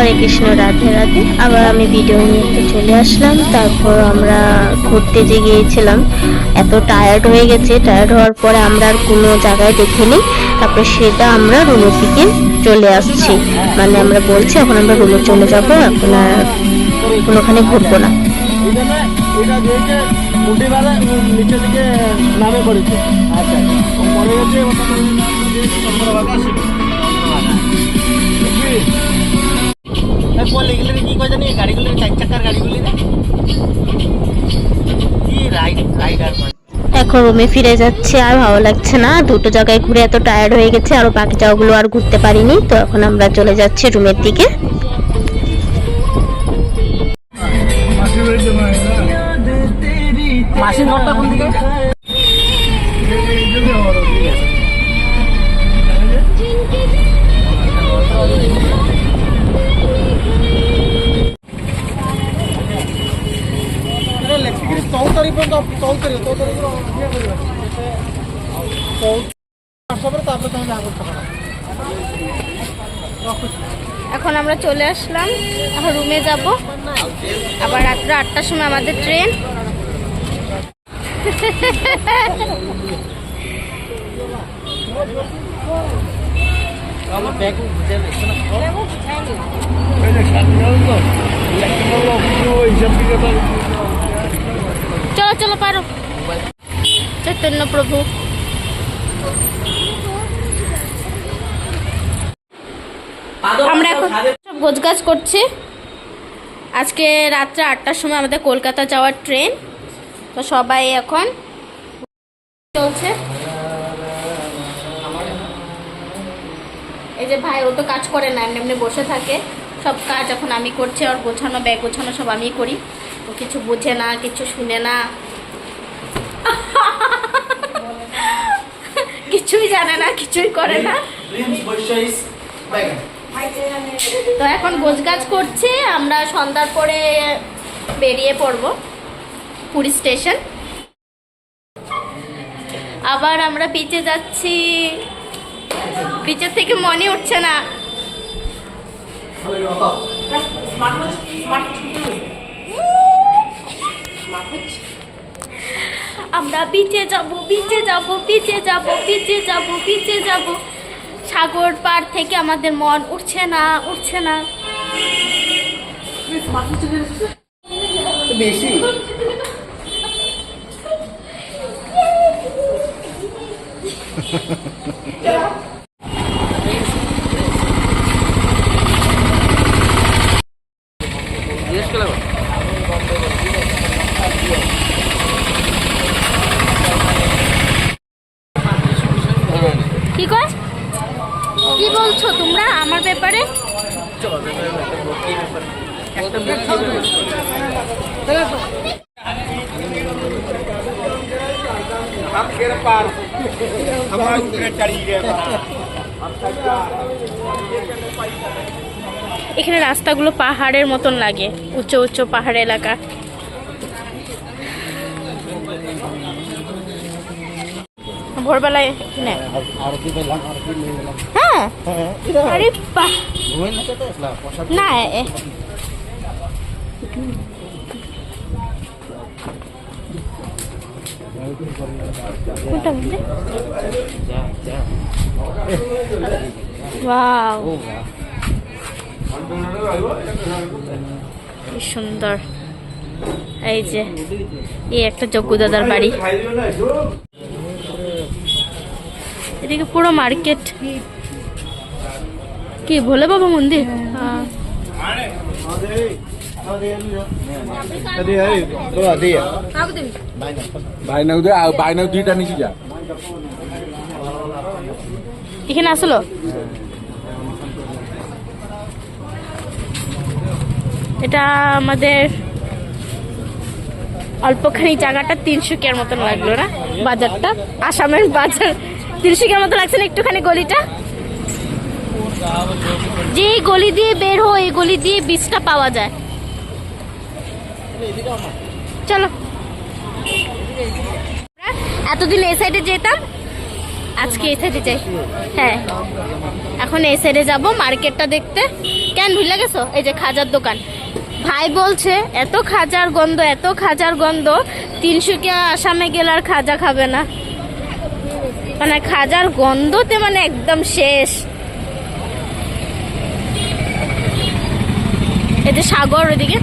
হরে কৃষ্ণ, রাধে রাধে। আবার আমি ভিডিও নিয়ে চলে আসলাম। তারপর আমরা ঘুরতে যে গিয়েছিলাম, এত টায়ার্ড হয়ে গেছে। টায়ার্ড হওয়ার পরে আমরা আর কোনো জায়গায় দেখিনি। তারপর সেটা আমরা রুমের দিকে চলে আসছি, মানে আমরা বলছি এখন আমরা রুমে চলে যাবো, এখন আর কোনোখানে ঘুরবো না। নিচে দিকে নামে পড়েছে। আচ্ছা মনে গেছে কি কয় জানি গাড়িগুলো 4 চাকার গাড়িগুলি না কি রাইডার। এখন রুমে ফিরে যাচ্ছে, আর ভালো লাগছে না। দুটো জায়গায় ঘুরে এত টায়ার্ড হয়ে গেছে, আর বাকি জায়গাগুলো আর ঘুরতে পারিনি। তো এখন আমরা চলে যাচ্ছি রুমের দিকে। মাসির ঘরটা কোন দিকে? এখন আমরা চলে আসলাম, এখন রুমে যাব। আবার রাত্রে 8টার সময় আমাদের ট্রেন। চলো চলো পারো, চৈতন্য প্রভু। আমরা এখন সব গোছগাছ করছি। আজকে রাত্রে 8টার সময় আমাদের কলকাতা যাওয়ার ট্রেন। তো সবাই এখন চলছে। এই যে ভাই, ও তো কাজ করে না, এমনি এমনি বসে থাকে। সব কাজ এখন আমি করছি, আর গোছানো, ব্যাগ গোছানো সব আমি করি। ও কিছু বুঝে না, কিছু শুনে না, কিছুই জানে না, কিছুই করে না। তো এখন গোছগাছ করছি। আমরা সন্ধ্যার পরে বেরিয়ে পড়ব পুরী স্টেশন। আবার আমরা বিচে যাচ্ছি। বিচের থেকে মনে উঠছে না। আমরা বিচে যাব, বিচে যাব, বিচে যাব, বিচে যাব, বিচে যাব। সাগর পার থেকে আমাদের মন উঠছে না, উঠছে না। বেশি কি কর, কি বলছো তোমরা আমার ব্যাপারে? এখানে রাস্তাগুলো পাহাড়ের মতন লাগে, উঁচু উঁচু পাহাড় এলাকা। ভোরবেলায় হ্যাঁ, আরে বাহ, না কোনটা বলতে? ওয়াও, কি সুন্দর। এই যে এই একটা জগ্গু দাদার বাড়ি, এদিকে পুরো মার্কেট। কি ভোলে বাবা মন্দির? এখানে আসলো। এটা আমাদের অল্পখানি জায়গাটা 300 মতন লাগলো না? বাজারটা, আসামের বাজার 300 মতো লাগছে না? একটুখানি গলিটা, যে গলি দিয়ে বের হয় এই গলি দিয়ে বীজটা পাওয়া যায়। চলো, এতদিন এই সাইডে যেতাম, আজকে এই সাইডে যাই। হ্যাঁ, এখন এই সাইডে যাব মার্কেটটা দেখতে। কেন ভুলে গেছো? এই যে খাজার দোকান। ভাই বলছে এত খাজার গন্ধ, এত খাজার গন্ধ, তিনসুকিয়া আসামে গেলে আর খাজা খাবে না। মানে খাজার গন্ধতে মানে একদম শেষ। এই যে সাগর ওদিকে।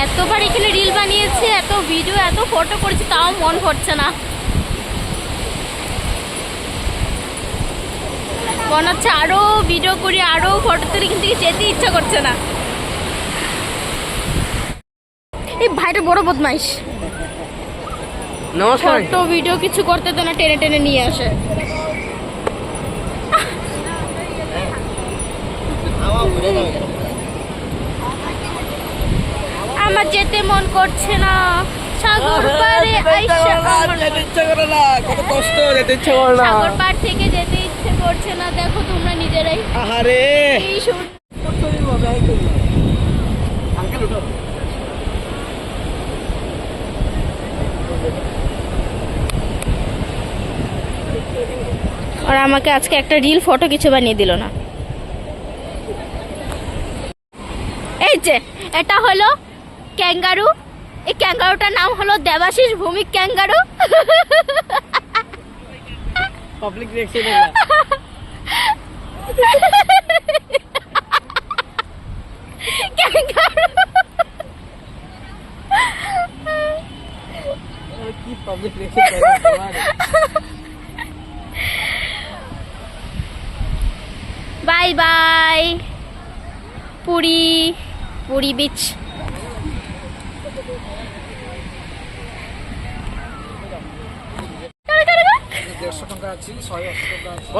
এতবার এখানে রিল বানিয়েছি, এত ভিডিও, এত ফটো করেছি, তাও মন ভরছে না। মনে হচ্ছে আরো ভিডিও করি, আরো ফটো তুলি, কিন্তু যেতে ইচ্ছা করছে না। এই ভাইটা বড় বদমাইশ। নমস্কার। ফটো ভিডিও কিছু করতে তো না, টেনে টেনে নিয়ে আসে। আমার যেতে মন করছে না। সাগর পাড়ে আইসা কত কষ্ট, যেতে ইচ্ছে করে না। সাগর পাড় থেকে যেতে ইচ্ছে করছে না। দেখো তোমরা নিজেরাই। আহারে এই শুন- আঙ্কেল উঠো। আর আমাকে আজকে একটা রিল ফটো কিছু বানিয়ে দিল না। এই যে এটা হলো ক্যাঙ্গারু। এই ক্যাঙ্গারুটার নাম হলো Debashis Bhumik kangaroo. Public reaction kangaroo. কি public reaction. Bye bye. Puri, Puri beach. টাকা আছে, 100 টাকা আছে।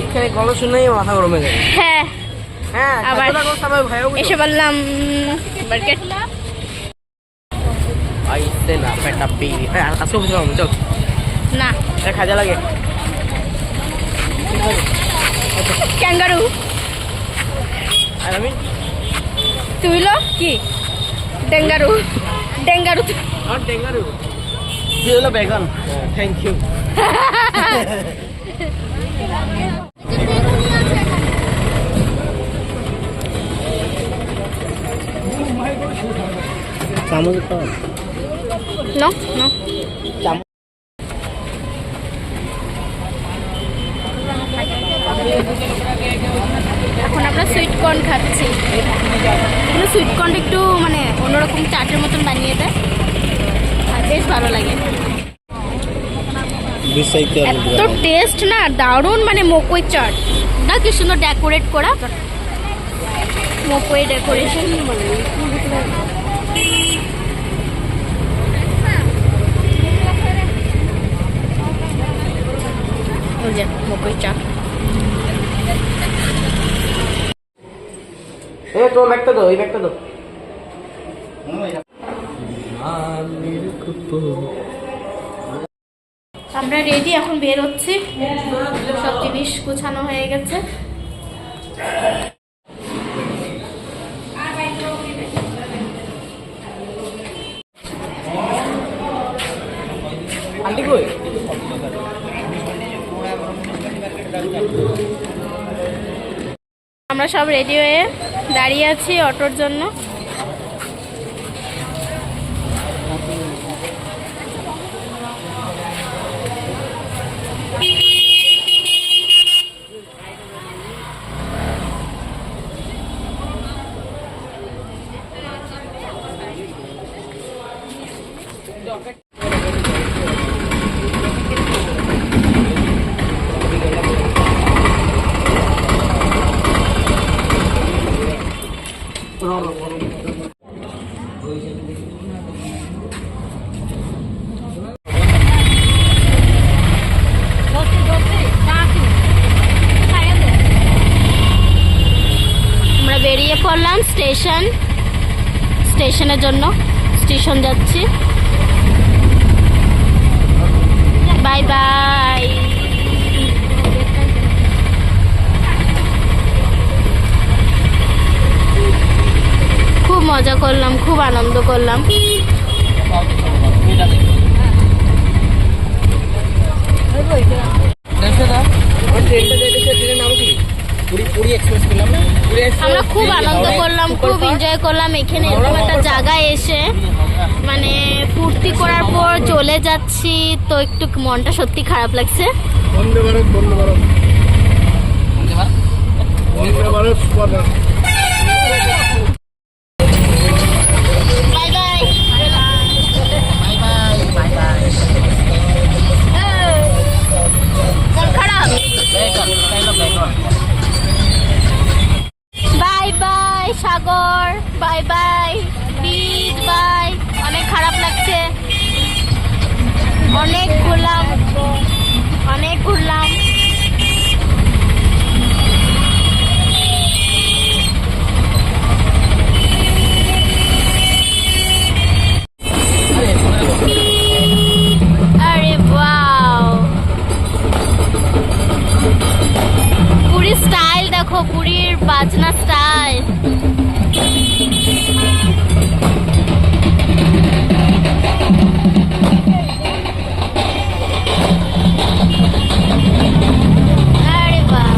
এখানে গলা শুনেই মাথা গরম হয়ে যায়। হ্যাঁ, হ্যাঁ, আবার ভয়ও এসে বললাম মার্কেট। আইতে না পেটা পি। হ্যাঁ, আসো বুঝলাম, চল। না, খাজা লাগে। ক্যাঙ্গারু। আর আমি তুই লো কি ডেঙ্গারু। ডেঙ্গারু। আর ডেঙ্গারু। তুই হলো বেগন। Thank you. চামচ পাওয়া? No no. চামচ। এখন আমরা সুইট কর্ন খাচ্ছি। এগুলো সুইট কর্ন একটু মানে অন্যরকম চাটের মতন বানিয়ে দেয়, আর বেশ ভালো লাগে। এত টেস্ট না, দারুণ। মানে মকই চাট না, কি সুন্দর ডেকোরেট করা, মকই ডেকোরেশন। ওই যে মকই চাট। তো ব্যাগটা দাও, এই ব্যাগটা দাও। আমরা রেডি, এখন বের হচ্ছি। সব জিনিস গোছানো হয়ে গেছে। আন্টি কই? আমরা সব রেডি হয়ে দাঁড়িয়ে আছি অটোর জন্য। আমরা বেরিয়ে পড়লাম স্টেশনের জন্য। স্টেশন যাচ্ছি। Bye bye. খুব মজা করলাম, খুব আনন্দ করলাম। আমরা খুব আনন্দ করলাম, খুব এনজয় করলাম এখানে এরকম একটা জায়গায় এসে। মানে ফুর্তি করার পর চলে যাচ্ছি তো একটু মনটা সত্যি খারাপ লাগছে। বন্দে ভারত, বন্দে ভারত, বন্দে ভারত, বন্দে ভারত। Bye bye. মন খারাপ। বাই বাই সাগর, বাই বাই বীজ, বাই। অনেক খারাপ লাগছে। অনেক ঘুরলাম। আরে ওয়াও, পুরীর স্টাইল দেখো, পুরীর বাজনা স্টাইল। আরে বাহ,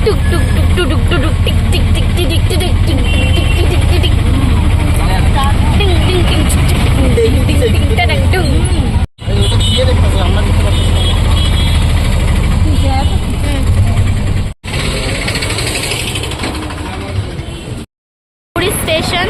টুক টুক টুক টুক টুক টুক টিক টিক টিক টিক টিক টিক টিক টিক টিক টিক টিক টিক। টিং টিং টিং টিক টিক টিং টিং টিং টাং টুং। পুরী স্টেশন।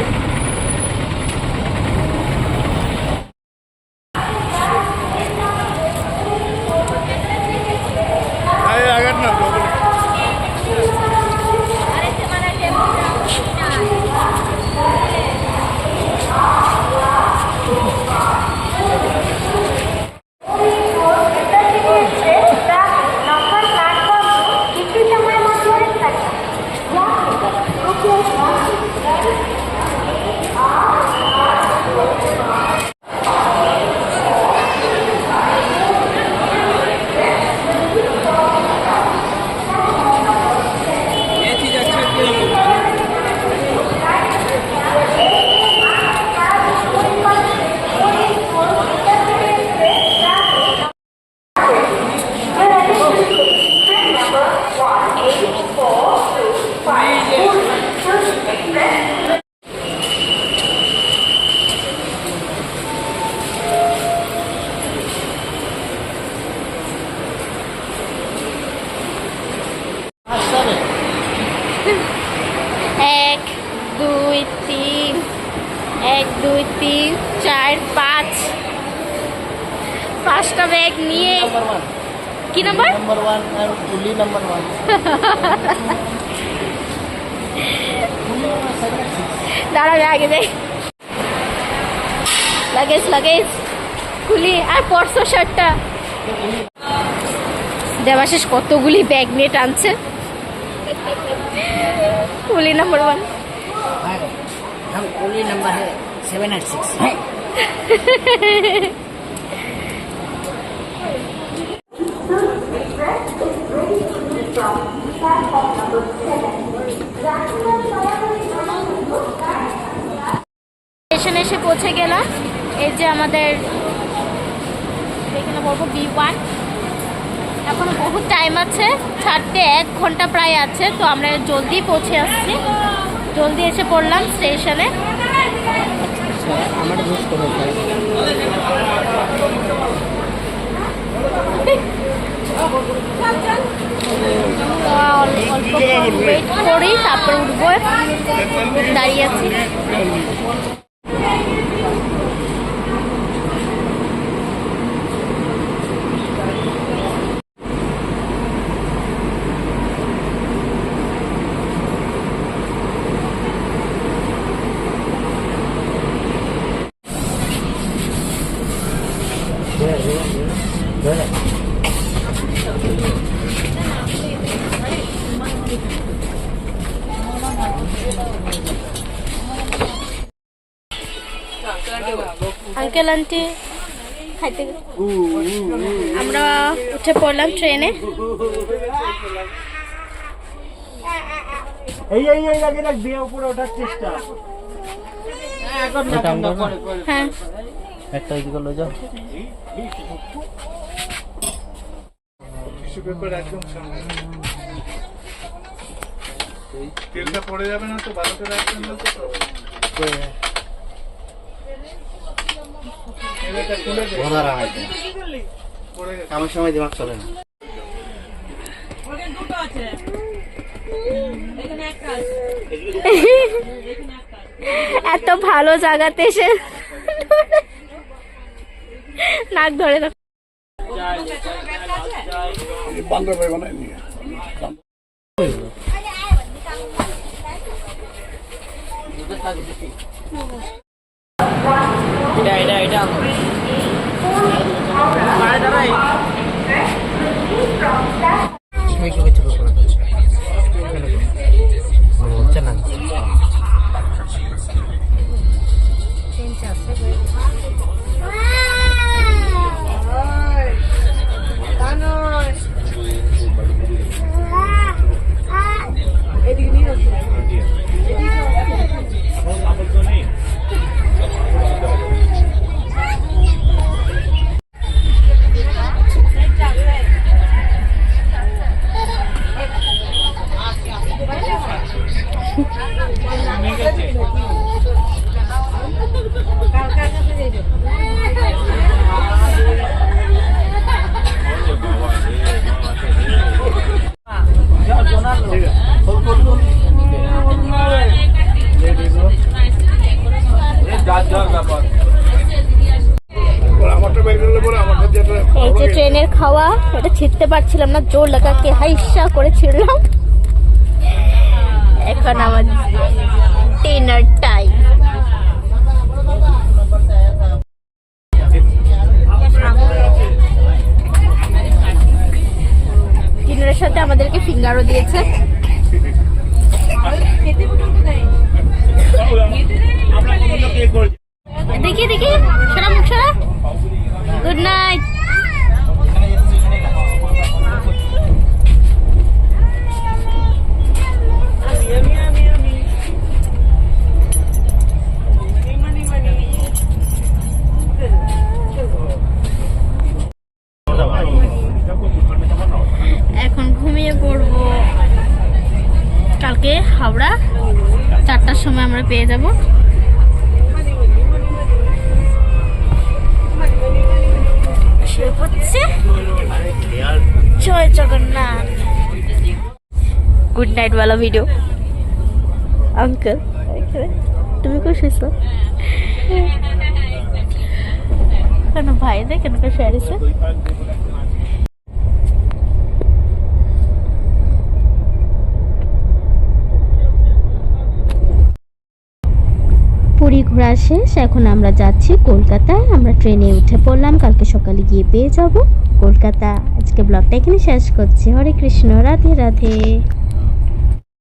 এক দুই তিন, 1 2 3 4 5, 5টা ব্যাগ নিয়ে। কি নাম্বার? নাম্বার 1 আর পুলি নাম্বার 1। দাঁড়াবে আগে যাই। লাগেজ লাগেজ খুলি আর পরশো শার্টটা। দেবাশিস কতগুলি ব্যাগ নিয়ে টানছে। কুলি নাম্বার 1। हम कुली नंबर है 786। স্টেশনে এসে পৌঁছে গেলাম। এই যে আমাদের এখানে বলবো B1। এখনো বহুত টাইম আছে, ছাড়তে 1 ঘন্টা প্রায় আছে। তো আমরা জলদি পৌঁছে আসছি, জলদি এসে পড়লাম স্টেশনে। আমার বুঝতে হবে অল্প ওয়েট করি, তারপর উঠবো। দাঁড়িয়ে আছি। আঙ্কেল আন্টি খাইতে আমরা উঠে পড়লাম ট্রেনে। এই আগে রাখ দিয়ে উপরে ওঠার চেষ্টা। হ্যাঁ একটা এদিকে লয়ে যাও। একদম সামনে তেলটা পড়ে যাবে না তো, ভালো করে রাখবেন না তো। এটা খুলে দে। পড়ে গেছে। আমার সময় দিমাগ চলে না। এত ভালো জায়গাতে এসে নাক ধরে না। এটা হচ্ছে না। এই যে ট্রেনের খাওয়া, এটা ছিঁড়তে পারছিলাম না, জোর লাগাকে হাইসা করে ছিঁড়লাম। এখন আমার ডিনার টাইম। ডিনারের সাথে আমাদেরকে ফিঙ্গারও দিয়েছে। দেখি দেখি সারা মুখ সারা। Good night. এখন ঘুমিয়ে পড়বো। কালকে হাওড়া 4টার সময় আমরা পেয়ে যাব। জয় জগন্নাথ। গুড নাইট वाला ভিডিও। আঙ্কেল তুমি খুশি হয়েছো কেন? ভাই দেখ কেন শেয়ারিছে। পুরী ঘোরা শেষ, এখন আমরা যাচ্ছি কলকাতায়। আমরা ট্রেনে উঠে পড়লাম, কালকে সকালে গিয়ে পেয়ে যাব কলকাতা। আজকে ব্লগটা এখানে শেষ করছি। হরে কৃষ্ণ, রাধে রাধে।